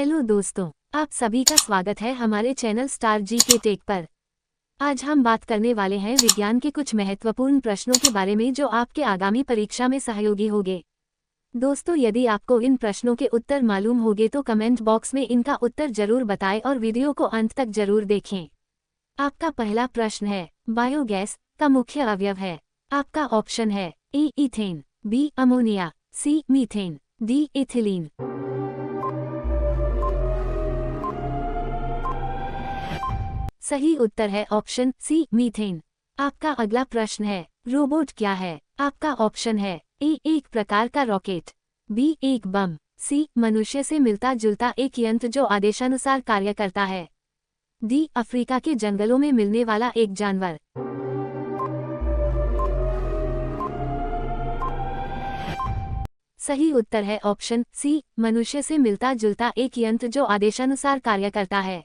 Hello दोस्तों, आप सभी का स्वागत है हमारे चैनल स्टार जी के टेक पर। आज हम बात करने वाले हैं विज्ञान के कुछ महत्वपूर्ण प्रश्नों के बारे में जो आपके आगामी परीक्षा में सहयोगी होंगे। दोस्तों, यदि आपको इन प्रश्नों के उत्तर मालूम होंगे तो कमेंट बॉक्स में इनका उत्तर जरूर बताएं और वीडियो को अंत तक जरूर देखें। आपका पहला प्रश्न है, बायोगैस का मुख्य अवयव है। आपका ऑप्शन है ए इथेन, बी अमोनिया, सी मीथेन, डी इथिलीन। सही उत्तर है ऑप्शन सी मीथेन। आपका अगला प्रश्न है, रोबोट क्या है। आपका ऑप्शन है ए एक प्रकार का रॉकेट, बी एक बम, सी मनुष्य से मिलता जुलता एक यंत्र जो आदेशानुसार कार्य करता है, डी अफ्रीका के जंगलों में मिलने वाला एक जानवर। सही उत्तर है ऑप्शन सी मनुष्य से मिलता जुलता एक यंत्र जो आदेशानुसार कार्य करता है।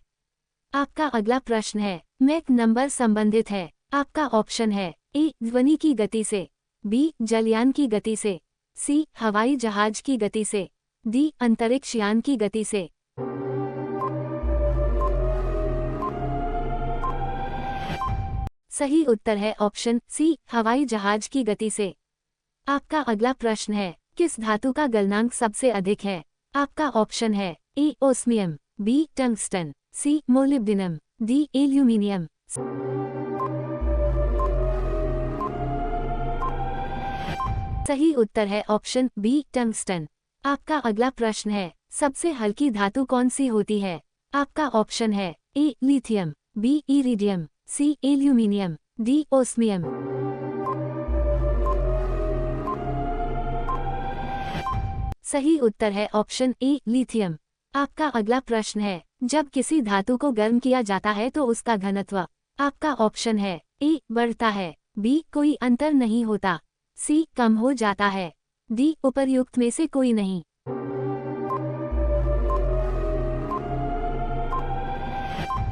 आपका अगला प्रश्न है, मैक नंबर संबंधित है। आपका ऑप्शन है ए ध्वनि की गति से, बी जलयान की गति से, सी हवाई जहाज की गति से, डी अंतरिक्ष यान की गति से। सही उत्तर है ऑप्शन सी हवाई जहाज की गति से। आपका अगला प्रश्न है, किस धातु का गलनांक सबसे अधिक है। आपका ऑप्शन है ए ओस्मियम, बी टंगस्टन, सी मोलिब्डेनम, डी एल्यूमिनियम। सही उत्तर है ऑप्शन बी टंगस्टन। आपका अगला प्रश्न है, सबसे हल्की धातु कौन सी होती है। आपका ऑप्शन है A lithium, B iridium, C aluminium, D osmium. सही उत्तर है ऑप्शन ए लिथियम। आपका अगला प्रश्न है, जब किसी धातु को गर्म किया जाता है तो उसका घनत्व। आपका ऑप्शन है ए बढ़ता है, बी कोई अंतर नहीं होता, सी कम हो जाता है, डी उपर्युक्त में से कोई नहीं।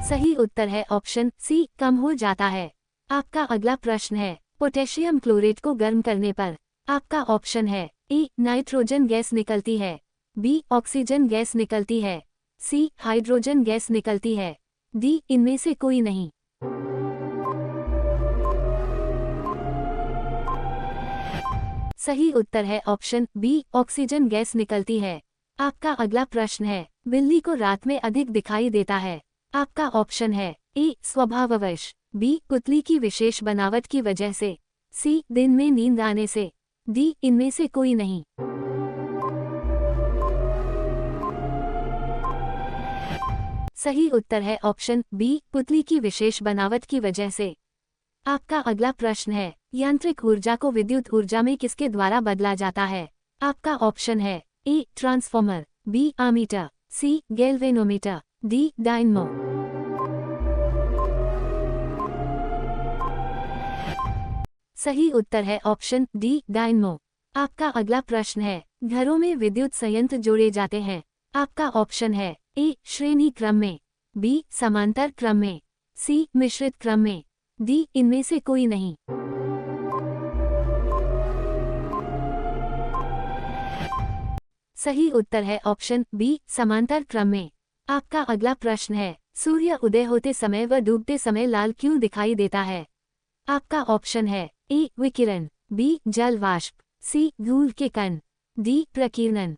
सही उत्तर है ऑप्शन सी कम हो जाता है। आपका अगला प्रश्न है, पोटेशियम क्लोरेट को गर्म करने पर। आपका ऑप्शन है ए नाइट्रोजन गैस निकलती है, बी ऑक्सीजन गैस निकलती है, सी हाइड्रोजन गैस निकलती है, डी इनमें से कोई नहीं। सही उत्तर है ऑप्शन बी ऑक्सीजन गैस निकलती है। आपका अगला प्रश्न है, बिल्ली को रात में अधिक दिखाई देता है। आपका ऑप्शन है ए स्वभाववश, बी पुतली की विशेष बनावट की वजह से, सी दिन में नींद आने से, डी इनमें से कोई नहीं। सही उत्तर है ऑप्शन बी पुतली की विशेष बनावट की वजह से। आपका अगला प्रश्न है, यांत्रिक ऊर्जा को विद्युत ऊर्जा में किसके द्वारा बदला जाता है। आपका ऑप्शन है ए ट्रांसफॉर्मर, बी आमीटर, सी गैल्वेनोमीटर, डी डायनमो। सही उत्तर है ऑप्शन डी डायनमो। आपका अगला प्रश्न है, घरों में विद्युत संयंत्र जोड़े जाते हैं। आपका ऑप्शन है ए श्रेणी क्रम में, बी समांतर क्रम में, सी मिश्रित क्रम में, डी इनमें से कोई नहीं। सही उत्तर है ऑप्शन बी समांतर क्रम में। आपका अगला प्रश्न है, सूर्य उदय होते समय व डूबते समय लाल क्यों दिखाई देता है। आपका ऑप्शन है ए विकिरण, बी जल वाष्प, सी धूल के कण, डी प्रकीर्णन।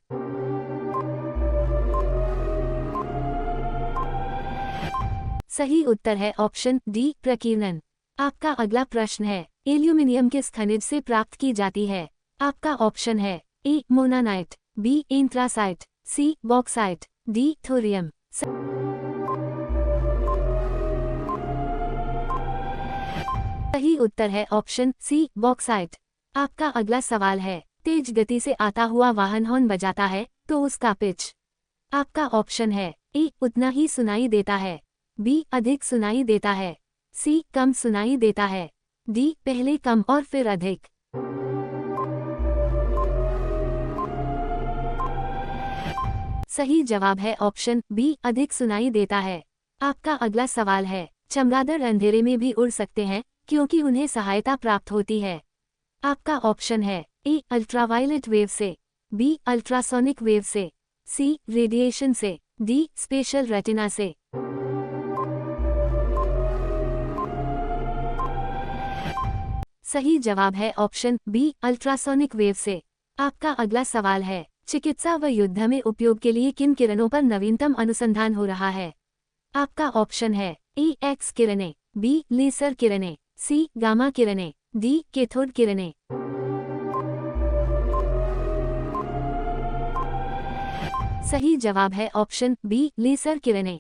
सही उत्तर है ऑप्शन डी प्रकीर्णन। आपका अगला प्रश्न है, एल्यूमिनियम किस खनिज से प्राप्त की जाती है। आपका ऑप्शन है ए मोनानाइट, बी एंथ्रासाइट, सी बॉक्साइट, डी थोरियम। सही उत्तर है ऑप्शन सी बॉक्साइट। आपका अगला सवाल है, तेज गति से आता हुआ वाहन हॉर्न बजाता है तो उसका पिच। आपका ऑप्शन है ए उतना ही सुनाई देता है, बी अधिक सुनाई देता है, सी कम सुनाई देता है, डी पहले कम और फिर अधिक। सही जवाब है ऑप्शन बी अधिक सुनाई देता है। आपका अगला सवाल है, चमगादड़ अंधेरे में भी उड़ सकते हैं क्योंकि उन्हें सहायता प्राप्त होती है। आपका ऑप्शन है ए अल्ट्रावायलेट वेव से, बी अल्ट्रासोनिक वेव से, सी रेडिएशन से, डी स्पेशल रेटिना से। सही जवाब है ऑप्शन बी अल्ट्रासोनिक वेव से। आपका अगला सवाल है, चिकित्सा व युद्ध में उपयोग के लिए किन किरणों पर नवीनतम अनुसंधान हो रहा है? आपका ऑप्शन है ए एक्स किरणें, बी लेसर किरणें, सी गामा किरणें, डी कैथोड किरणें। सही जवाब है ऑप्शन बी लेसर किरणें।